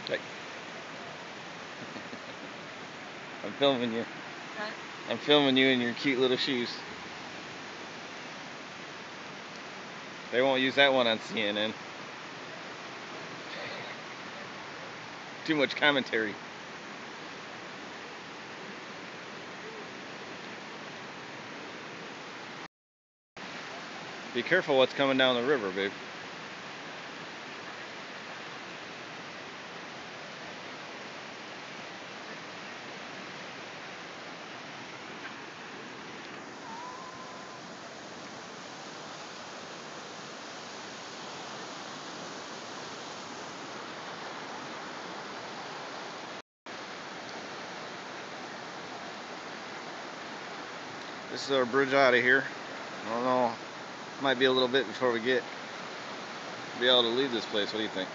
Hey. I'm filming you. What? I'm filming you in your cute little shoes. They won't use that one on CNN. Too much commentary. Be careful what's coming down the river, babe. This is our bridge out of here. I don't know. Might be a little bit before we be able to leave this place. What do you think?